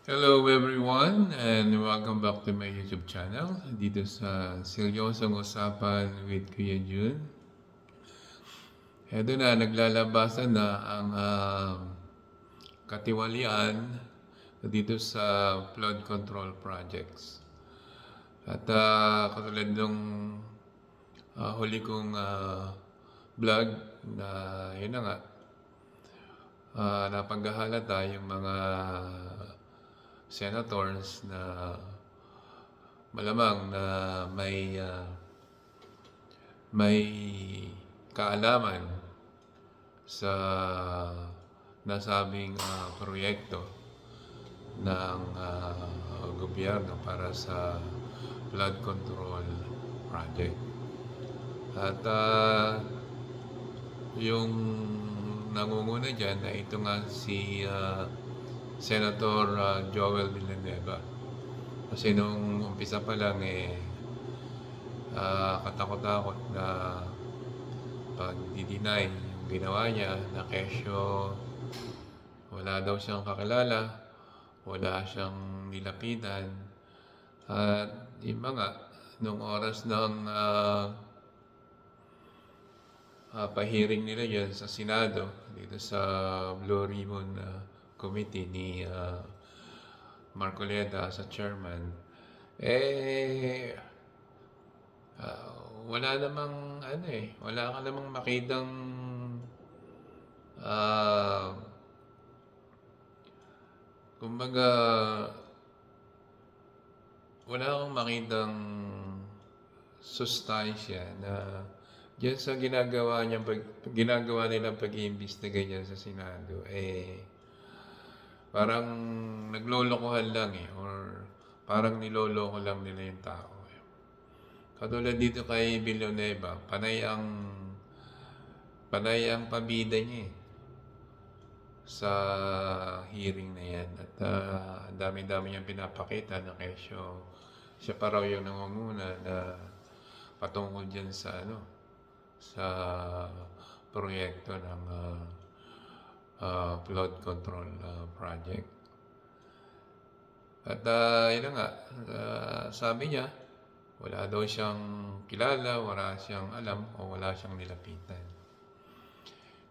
Hello everyone and welcome back to my YouTube channel dito sa Seryosong Usapan with Kuya Jun. Eto na, naglalabasan na ang katiwalian dito sa flood control projects. At katulad nung huli kong vlog na yun na nga, napaghahalata yung mga senators na malamang na may kaalaman sa nasabing proyekto ng gobyerno para sa flood control project. At yung nangunguna dyan ay ito nga si Senator Joel Villanueva. Kasi nung umpisa pa lang katakot-takot na pag-deny yung ginawa niya na kesyo wala daw siyang kakilala, wala siyang nilapitan. At yung mga nung oras ng pahiring nila yan sa Senado dito sa Blue Ribbon Committee ni Marcoleta sa chairman, wala namang wala ka namang makitang kumbaga wala akong makitang sustansya na diyan sa ginagawa nilang pag-iimbestiga niyan sa Senado parang naglolokohan lang or parang niloloko lang nila yung tao. Katulad dito kay Villanueva, panay ang pabida niya sa hearing na yan. At ang dami-dami niyang pinapakita na kesyo siya pa raw yung nangunguna na patungkol dyan sa sa proyekto ng flood control project. At yun nga, sabi niya, wala daw siyang kilala, wala siyang alam, o wala siyang nilapitan.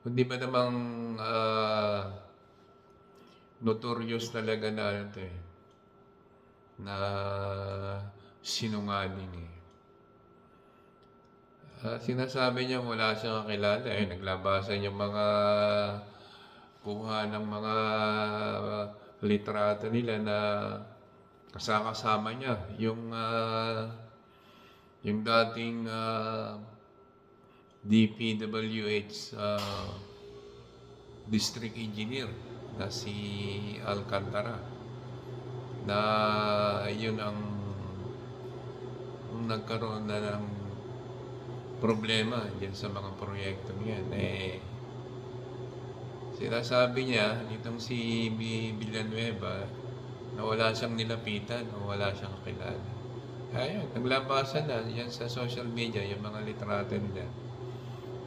Kundi ba namang notorious talaga na na sinungaling sinasabi niya wala siyang kakilala naglabasan yung mga kuha ng mga litrato nila na kasama niya yung dating DPWH district engineer na si Alcantara na yun ang nagkaroon na ng problema dyan sa mga proyekto niyan sinasabi niya nitong si Villanueva na wala siyang nilapitan o wala siyang kakilala. Ayun, naglabasan na yan sa social media yung mga litrato nila.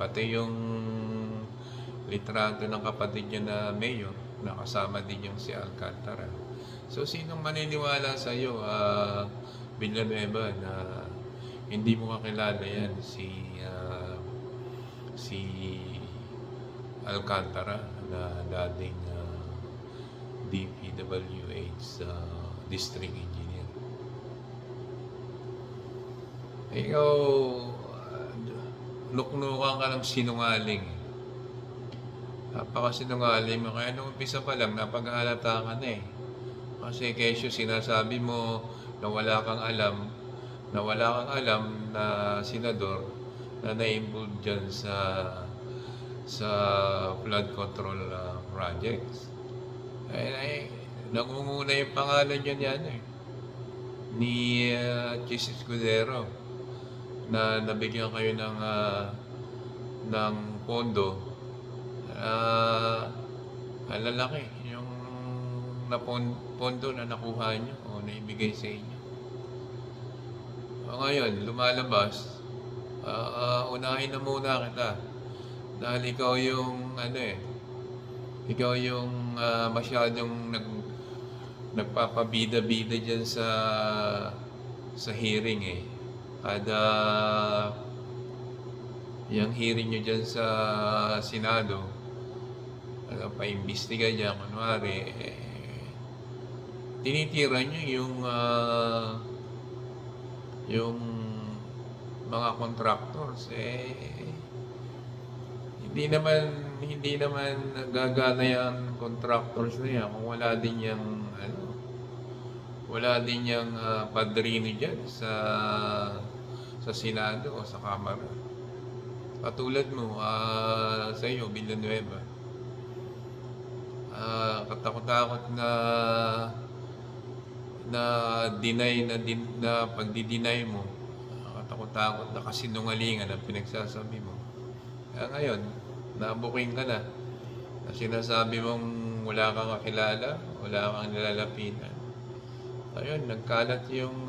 Pati yung litrato ng kapatid niya na mayor, nakasama din yung si Alcantara. So, sinong maniniwala sa iyo, Villanueva, na hindi mo kakilala yan si Alcantara na dating DPWH district engineer. Ikaw, luknukan ka ng sinungaling. Napakasinungaling mo. Kaya nung umpisa pa lang, napag-aalata ka na Kasi kesyo sinasabi mo na wala kang alam na senador na na-involve dyan sa flood control projects. Nangunguna yung pangalan yan ni Chis Escudero na nabigyan kayo ng pondo ang lalaki yung pondo na nakuha nyo o naibigay sa inyo. Ngayon, lumalabas, unahin na muna kita dahil ikaw yung ikaw yung masyadong nagpapabida-bida dyan sa hearing eh. Kada yung hearing nyo dyan sa Senado, pa-imbestiga dyan, kunwari, tinitira nyo yung mga contractors, hindi naman gagana yung contractors na yan kung wala din yung padrino dyan sa Senado o sa Kamara. Katulad mo, sa iyo, Villanueva, katakot-takot na pagdi-deny mo, katakot-takot na kasinungalingan ang pinagsasabi mo. Kaya ngayon, nabuking ka na sinasabi mong wala kang kakilala, wala kang nilalapitan. Ayun, nagkalat yung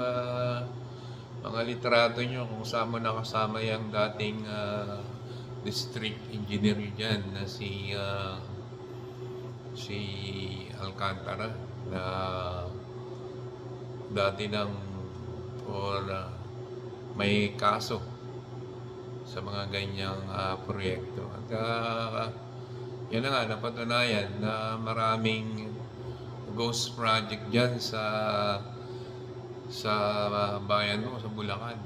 mga litrato nyo kung saan mo nakasama yung dating district engineer dyan na si Alcantara na dati may kaso sa mga ganyang proyekto. At yan na nga, napatunayan na maraming ghost project dyan sa bayan mo, sa Bulacan.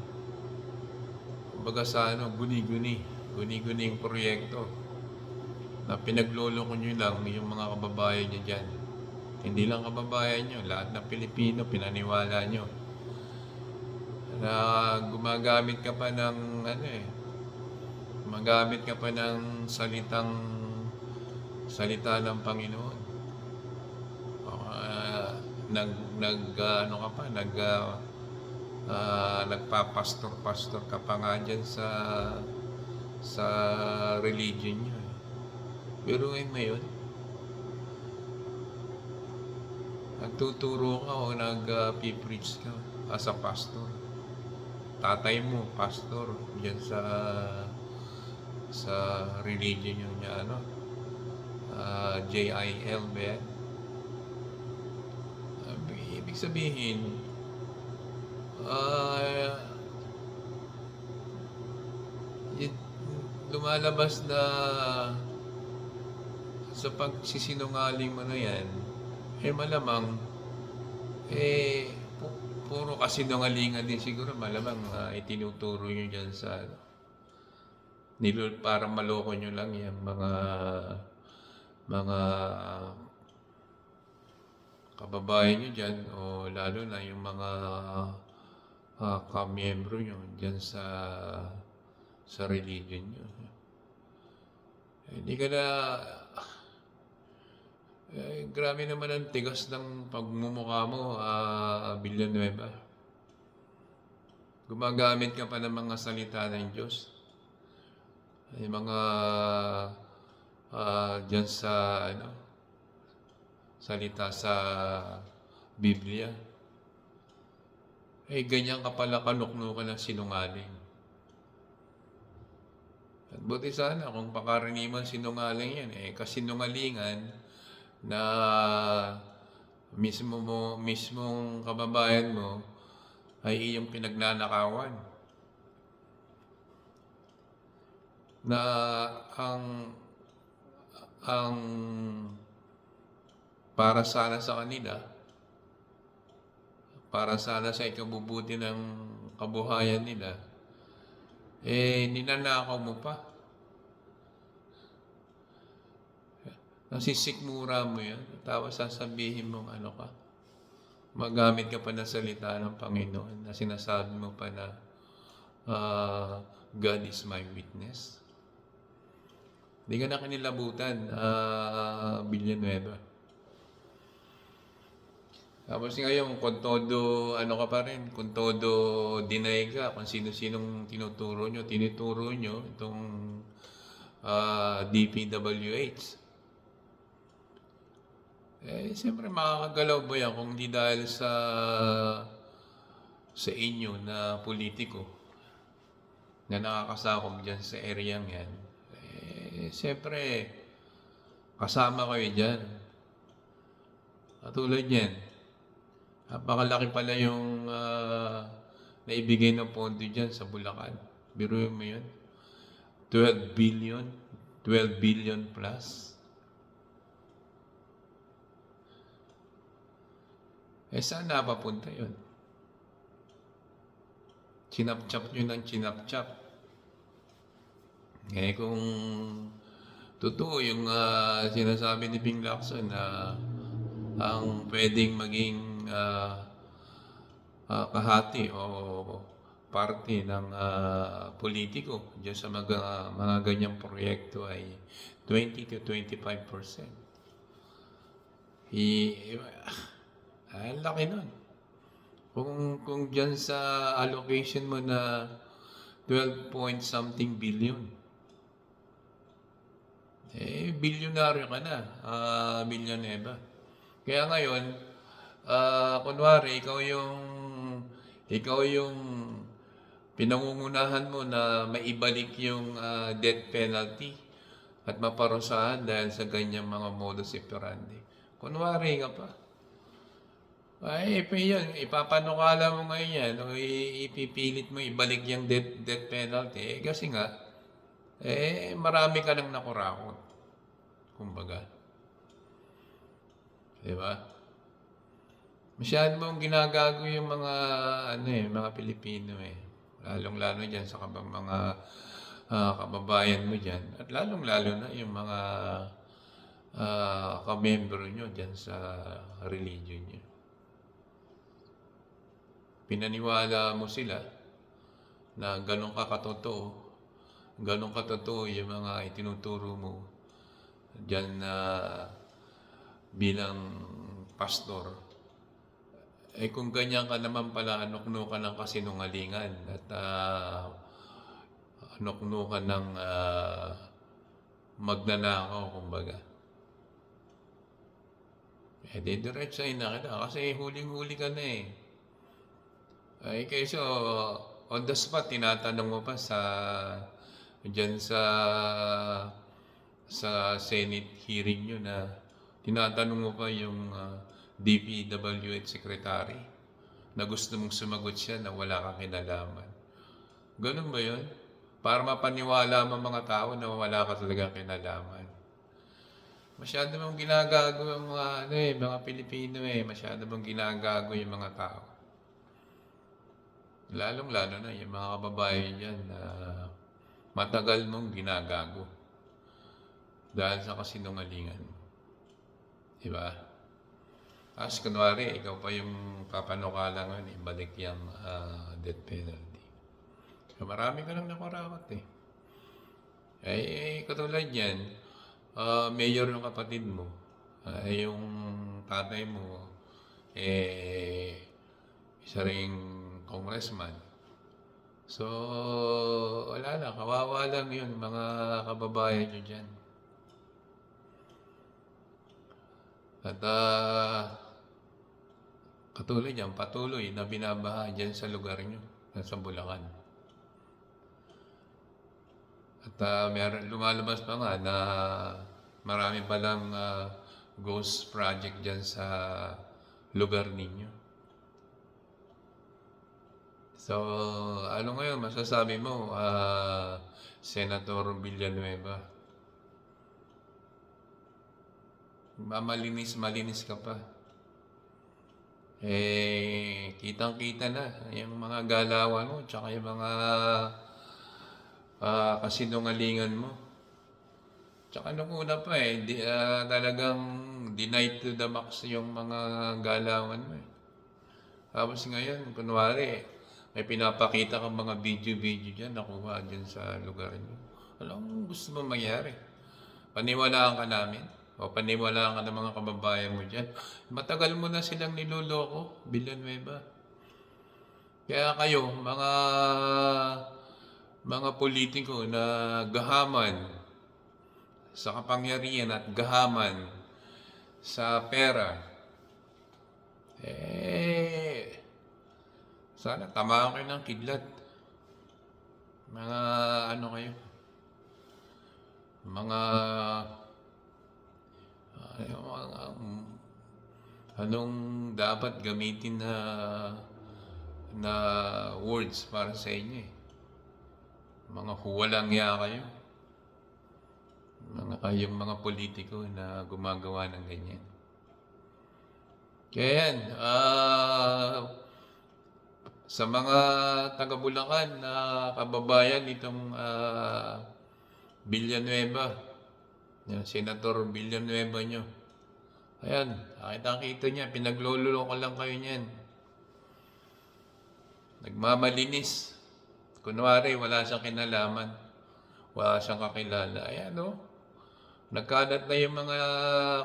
Kumbaga sa guni-guning proyekto na pinagloloko nyo lang yung mga kababayan nyo dyan. Hindi lang kababayan nyo, lahat ng Pilipino pinaniwala nyo na gumagamit ka pa ng salita ng Panginoon. Nagpapastor ka pa nga dyan sa religion nyo. Pero ngayon, nagtuturo ka o nag-preach ka as a pastor. Tatay mo, pastor, dyan sa religion nyo niya, JIL ba yan? Ibig sabihin, lumalabas na sa pagsisinungaling mo na yan, malamang, puro kasinungalingan din siguro, malamang itinuturo nyo dyan sa para maloko nyo lang yung mga kababayan nyo dyan o lalo na yung mga kamiyembro nyo dyan sa religion nyo. Hindi ka na grabe naman ang tigas ng pagmumukha mo, Villanueva. Gumagamit ka pa ng mga salita ng Diyos. Yung mga dyan sa salita sa Biblia. Ganyan ka pala kanuknukan ng sinungaling. At buti sana kung pakaraniwan sinungaling yan, kasinungalingan na mismong kababayan mo ay iyong pinagnanakawan. Na ang para sana sa kanila, para sana sa ikabubuti ng kabuhayan nila, ninanakaw mo pa. Nasisikmura mo yan, tapos sasabihin mong magamit ka pa ng salita ng Panginoon na sinasabi mo pa na God is my witness. Hindi ka na kinilabutan, Villanueva. Tapos ngayon, kung todo, ka pa rin, kung todo deny ka, kung sino-sinong tinuturo nyo itong DPWH. Siyempre makakagalaw ba yan kung hindi dahil sa inyo na politiko na nakakasakop dyan sa area yan. Siyempre, kasama kayo dyan. Katulad yan, Napakalaki pala yung naibigay ng pondo dyan sa Bulacan. Biruin mo yun. 12 billion. 12 billion plus. Saan napapunta yun? Chinap-chap nyo ng chinap-chap. Kung totoo yung sinasabi ni Ping Lacson na ang pwedeng maging kahati o parte ng politiko dyan sa mga ganyang proyekto ay 20 to 25%. Ang laki nun. Kung dyan sa allocation mo na 12 point something billion, bilyonaryo ka na, milyoneba. Kaya ngayon, kunwari, ikaw yung pinangungunahan mo na maibalik yung death penalty at maparusahan dahil sa ganyang mga modus operandi. Kunwari ka pa. Yun, ipapanukala mo ngayon yan, o ipipilit mo ibalik yung death penalty, kasi nga, marami ka nang nakurakot. Kumbaga. Diba? Masyado mong ginagago yung mga Pilipino Lalong-lalo dyan sa mga kababayan mo dyan. At lalong-lalo na yung mga kamembro nyo dyan sa religion nyo. Pinaniwala mo sila na ganun katotoo yung mga itinuturo mo dyan na bilang pastor. Kung ganyan ka naman pala, anokno ka ng kasinungalingan at anokno ka ng magnanakaw, kumbaga. Didiretsahin na kita kasi huling-huli ka na Kaysa on the spot, tinatanong mo pa dyan sa Senate hearing nyo na tinatanong mo pa yung DPWH Secretary na gusto mong sumagot siya na wala kang kinalaman. Ganun ba yun? Para mapaniwala mo mga tao na wala ka talagang kinalaman. Masyado mong ginagago yung mga Pilipino Masyado mong ginagago yung mga tao. Lalong-lalo na yung mga kababayan dyan na matagal mong ginagago dahil sa kasinungalingan. Diba? As kunwari, ikaw pa yung papanukala ngayon, ibalik yung death penalty. So, marami ka nang nakurakot katulad yan, mayor ng kapatid mo, yung tatay mo, isa ring congressman. So, wala na, kawawa lang yun, mga kababayan nyo dyan. At katulad yan, patuloy na binabaha dyan sa lugar nyo, sa Bulacan. At lumalabas pa nga na marami palang ghost project dyan sa lugar ninyo. So, ano ngayon masasabi mo, Senator Villanueva? Malinis ka pa. Kitang-kita na yung mga galawan mo, tsaka yung mga kasinungalingan mo. Tsaka nung una pa talagang denied to the max yung mga galawan mo Tapos ngayon, kunwari, may pinapakita kang mga video dyan, nakuha dyan sa lugar nyo. Anong gusto mo mangyari? Paniwalaan ka namin? O paniwalaan ka ng mga kababayan mo dyan? Matagal mo na silang niloloko, Villanueva. Kaya kayo, mga politiko na gahaman sa kapangyarihan at gahaman sa pera, sana tamaan kayo ng kidlat. Mga kayo, Anong dapat gamitin na words para sa inyo eh. Mga huwalang ya kayo. Kayong mga politiko na gumagawa ng ganyan. Kaya yan, sa mga taga Bulacan na kababayan nitong Villanueva, yung Senator Villanueva nyo, ayan, nakita niya, pinagloloko lang kayo niyan. Nagmamalinis. Kunwari, wala siyang kinalaman. Wala siyang kakilala. Ayan, no? Nagkalat na yung mga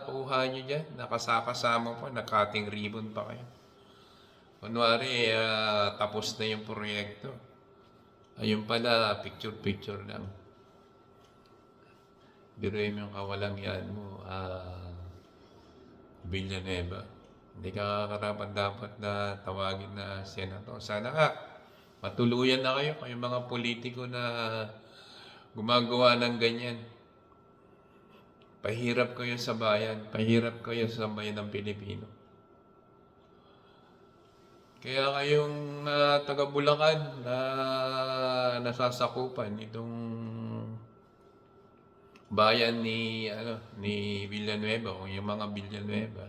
kuha niyo dyan. Nakasakasama pa, nakating ribbon pa kayo. Kunwari, tapos na yung proyekto. Ayun pala, picture-picture lang. Biruin mo yung kawalang yan mo, Villanueva. Hindi ka karapat dapat na tawagin na senator. Sana nga, matuluyan na kayo, kayong mga politiko na gumagawa ng ganyan. Pahirap kayo sa bayan, pahirap kayo sa bayan ng Pilipino. Kaya kayong taga Bulacan na nasasakupan itong bayan ni Villanueva o yung mga Villanueva,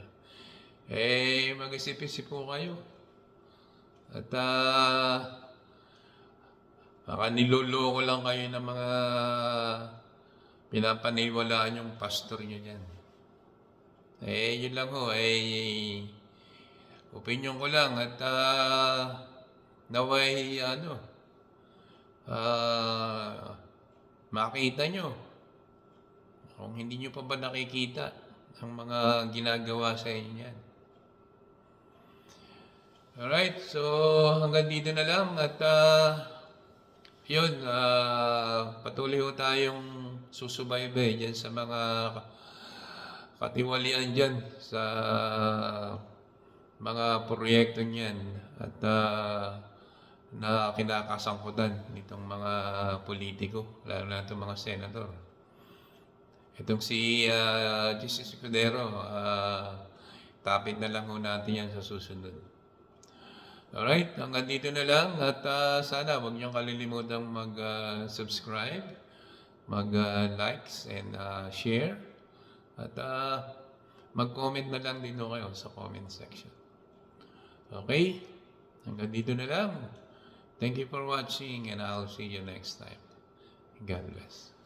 mag-isip-isip po kayo. At baka niloloko lang kayo ng mga pinapaniwalaan yung pastor nyo dyan. Yun lang ho, opinion ko lang at naway makita nyo. Kung hindi nyo pa ba nakikita ang mga ginagawa sa inyo yan. Alright, so hanggang dito na lang at yun, patuloy ho tayong susubaybay dyan sa mga katiwalian dyan sa mga proyekto niyan at na kinakasangkutan nitong mga politiko, lalo na itong mga senador. Itong si Jesus Escudero, tapit na lang ho natin yan sa susunod. Alright, hanggang dito na lang at sana huwag niyong kalilimutang mag-subscribe, mag-likes and share at mag-comment na lang din kayo sa comment section. Okay, hanggang dito na lang. Thank you for watching and I'll see you next time. God bless.